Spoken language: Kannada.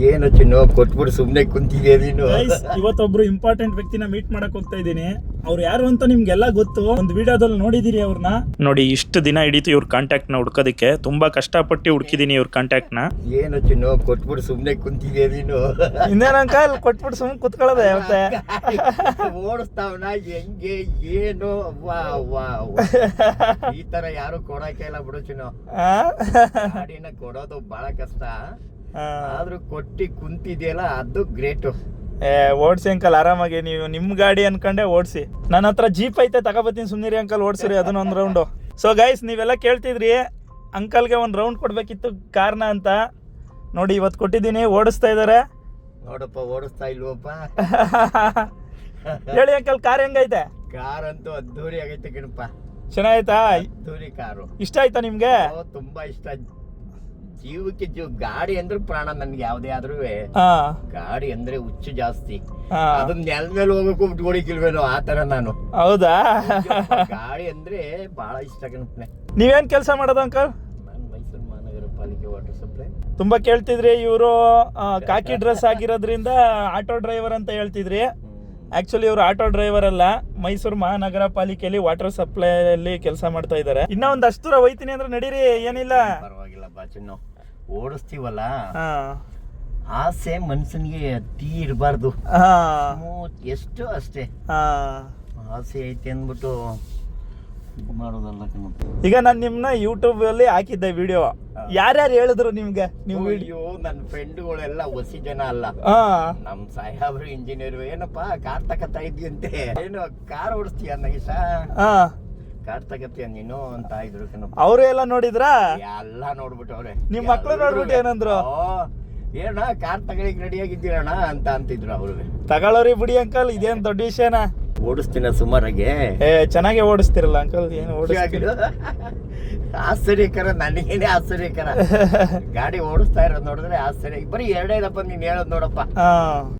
ಏನು ಚಿನ್ನು ಕೊಟ್ಬಿಟ್ಟು ಸುಮ್ನೆ ಕುಂತಿದ್ಯಾ ನೀನು? ಇವತ್ತೊಬ್ರು ಇಂಪಾರ್ಟೆಂಟ್ ವ್ಯಕ್ತಿನ ಮೀಟ್ ಮಾಡಕ್ ಹೋಗ್ತಾ ಇದ್ದೀನಿ. ಅವ್ರು ಯಾರು ಅಂತ ನಿಮ್ಗೆಲ್ಲ ಗೊತ್ತು, ಒಂದು ವಿಡಿಯೋದಲ್ಲಿ ನೋಡಿದಿರಿ ಅವ್ರನ್ನ. ನೋಡಿ, ಇಷ್ಟು ದಿನ ಹಿಡಿತು ಇವ್ರ ಕಾಂಟ್ಯಾಕ್ಟ್ ನ ಹುಡ್ಕೋದಕ್ಕೆ. ತುಂಬಾ ಕಷ್ಟಪಟ್ಟು ಹುಡುಕಿದೀನಿ ಇವ್ರ ಕಾಂಟ್ಯಾಕ್ಟ್ ನ. ಏನು ಚಿನ್ನು ಕೊಟ್ಬಿಟ್ಟು ಸುಮ್ನೆ ಕುಂತಿದ್ಯಾ ನೀನು? ಇನ್ನೇನ ಅಂಕಲ್, ಕೊಟ್ಬಿಟ್ಟು ಸುಮ್ನೆ ಕುತ್ಕೊಳ್ಳೋದೆ ಮತ್ತೆ. ಓಡಿಸ್ತಾವನ ಹೆಂಗೆ ಏನು? ವಾ ವಾ ಈ ತರ ಯಾರು ಕೊಡಕ್ಕೆ ಇಲ್ಲ ಬಿಡು ಚಿನ್ನು. ಗಾಡಿನ ಕೊಡೋದು ಬಹಳ ಕಷ್ಟ, ಆದ್ರೂ ಕೊಟ್ಟಿ ಕುಂತಿದ್ಯಲ್ಲ ಅದು ಗ್ರೇಟು. ಓಡಿಸಿ ಅಂಕಲ್ ಆರಾಮಾಗಿ. ನೀವು ನಿಮ್ ಗಾಡಿ ಅನ್ಕೊಂಡೆ ಓಡಿಸಿ. ನನ್ನ ಹತ್ರ ಜೀಪ್ ಐತೆ, ತಗೋಬತ್ತೀನಿ, ಸುಮ್ನಿರಿ ಅಂಕಲ್, ಓಡಿಸ್ರಿ ಅದನ್ನ ಒಂದು ರೌಂಡು. ಸೊ ಗೈಸ್, ನೀವೆಲ್ಲ ಕೇಳ್ತಿದ್ರಿ ಅಂಕಲ್ಗೆ ಒಂದು ರೌಂಡ್ ಕೊಡ್ಬೇಕಿತ್ತು ಕಾರ್ನ ಅಂತ. ನೋಡಿ ಇವತ್ತು ಕೊಟ್ಟಿದ್ದೀನಿ, ಓಡಿಸ್ತಾ ಇದಾರೆ. ನೋಡಪ್ಪ, ಓಡಿಸ್ತಾ ಇಲ್ವಪ್ಪ? ಹೇಳಿ ಅಂಕಲ್, ಕಾರ್ ಹೆಂಗೈತೆ? ಕಾರ್ ಅಂತೂ ಅದ್ದೂರಿ ಆಗೈತೆ ಕಣಪ್ಪ. ಚೆನ್ನಾಯ್ತಾ? ಅದ್ದೂರಿ ಕಾರು. ಇಷ್ಟ ಆಯ್ತಾ ನಿಮ್ಗೆ? ತುಂಬಾ ಇಷ್ಟ. ಜೀವಕ್ಕೆ ಜೀವ. ಗಾಡಿ ಅಂದ್ರೆ ಪ್ರಾಣ ನನ್ಗೆ. ಯಾವ್ದೇ ಆದ್ರೂ ಗಾಡಿ ಅಂದ್ರೆ ಹುಚ್ಚು ಜಾಸ್ತಿ. ಅದನ್ನ ನೆಲ ಮೇಲೆ ಹೋಗಕ್ಕೂ ಬಿಟ್ಕೊಡಿಕಿಲ್ವೇನೋ ಆ ತರ ನಾನು. ಹೌದಾ? ಗಾಡಿ ಅಂದ್ರೆ ಬಹಳ ಇಷ್ಟ ಕಣಪ್ನೆ. ನೀವೇನ್ ಕೆಲಸ ಮಾಡೋದು ಅಂಕಲ್? ನಾನು ಮೈಸೂರು ಮಹಾನಗರ ಪಾಲಿಕೆ ವಾಟರ್ ಸಪ್ಲೈ. ತುಂಬಾ ಕೇಳ್ತಿದ್ರಿ, ಇವರು ಕಾಕಿ ಡ್ರೆಸ್ ಆಗಿರೋದ್ರಿಂದ ಆಟೋ ಡ್ರೈವರ್ ಅಂತ ಹೇಳ್ತಿದ್ರಿ. ಆಕ್ಚುಲಿ ಇವರು ಆಟೋ ಡ್ರೈವರ್ ಅಲ್ಲ, ಮೈಸೂರು ಮಹಾನಗರ ಪಾಲಿಕೆಯಲ್ಲಿ ವಾಟರ್ ಸಪ್ಲೈ ಅಲ್ಲಿ ಕೆಲಸ ಮಾಡ್ತಾ ಇದ್ದಾರೆ. ಇನ್ನ ಒಂದಷ್ಟು ದೂರ ಹೋಯ್ತೀನಿ ಅಂದ್ರೆ ನಡೀರಿ, ಏನಿಲ್ಲ. ಪರವಾಗಿಲ್ಲ ಬಾಚಿನ್ನು, ಓಡಿಸ್ತೀವಲ್ಲ. ಆಸೆ ಮನ್ಸನ್ಗೆ ಅತಿ ಇರಬಾರ್ದು. ಎಷ್ಟು ಅಷ್ಟೇ. ಆಸೆ ಐತೆ ಅಂದ್ಬಿಟ್ಟು ಮಾಡೋದಲ್ಲ ಕಣಪ್ಪ. ಈಗ ನಾನು ನಿಮ್ನ ಯೂಟ್ಯೂಬ್ ಅಲ್ಲಿ ಹಾಕಿದ್ದೆ ವಿಡಿಯೋ. ಯಾರ್ಯಾರು ಹೇಳಿದ್ರು ನಿಮ್ಗೆ? ನೀವು ವಿಡಿಯೋ ನನ್ನ ಫ್ರೆಂಡ್ಗಳೆಲ್ಲ ಹೊಸಿ ಜನ ಅಲ್ಲ. ನಮ್ ಸಾಹೇಬ್ರು ಇಂಜಿನಿಯರ್. ಏನಪ್ಪಾ ಕಾರ್ ತಕತಾ ಇದ್ಯಂತೆ, ಏನು ಕಾರ್ ಓಡಿಸ್ತೀಯ ನಗೀಶ? ಕಾರ್ ತಗತ್ತೀಯ ನೀನು ಅಂತ ಇದ್ರು ಕಣಪ್ಪ. ಅವರು ಎಲ್ಲ ನೋಡಿದ್ರಾ? ಎಲ್ಲ ನೋಡ್ಬಿಟ್ಟವ್ರೆ. ನಿಮ್ ಮಕ್ಳು ನೋಡ್ಬಿಟ್ಟು ಏನಂದ್ರು? ಏನ ಕಾರ್ ತಗೊಳಿಕ್ ರೆಡಿ ಆಗಿದ್ದೀರಣ್ಣ ಅಂತ ಅಂತಿದ್ರು ಅವ್ರು. ತಗೊಳ್ಳೋರಿ ಬಿಡಿ ಅಂಕಲ್, ಇದೇನ್ ದೊಡ್ಡ ವಿಷಯನಾ? ಓಡಿಸ್ತೀನ ಸುಮಾರಾಗೆ. ಚೆನ್ನಾಗಿ ಓಡಿಸ್ತಿರಲ್ಲ ಅಂಕಲ್, ಏನು ಓಡಿಸ್ತೀರ? ಆಶ್ಚರ್ಯಕರ, ನನಗೇನೆ ಆಶ್ಚರ್ಯಕರ. ಗಾಡಿ ಓಡಿಸ್ತಾ ಇರೋದು ನೋಡಿದ್ರೆ ಆಶ್ಚರ್ಯ. ಬರೀ ಎರಡೇ ದಪ್ಪ ನೀನ್ ಹೇಳೋದು ನೋಡಪ್ಪ.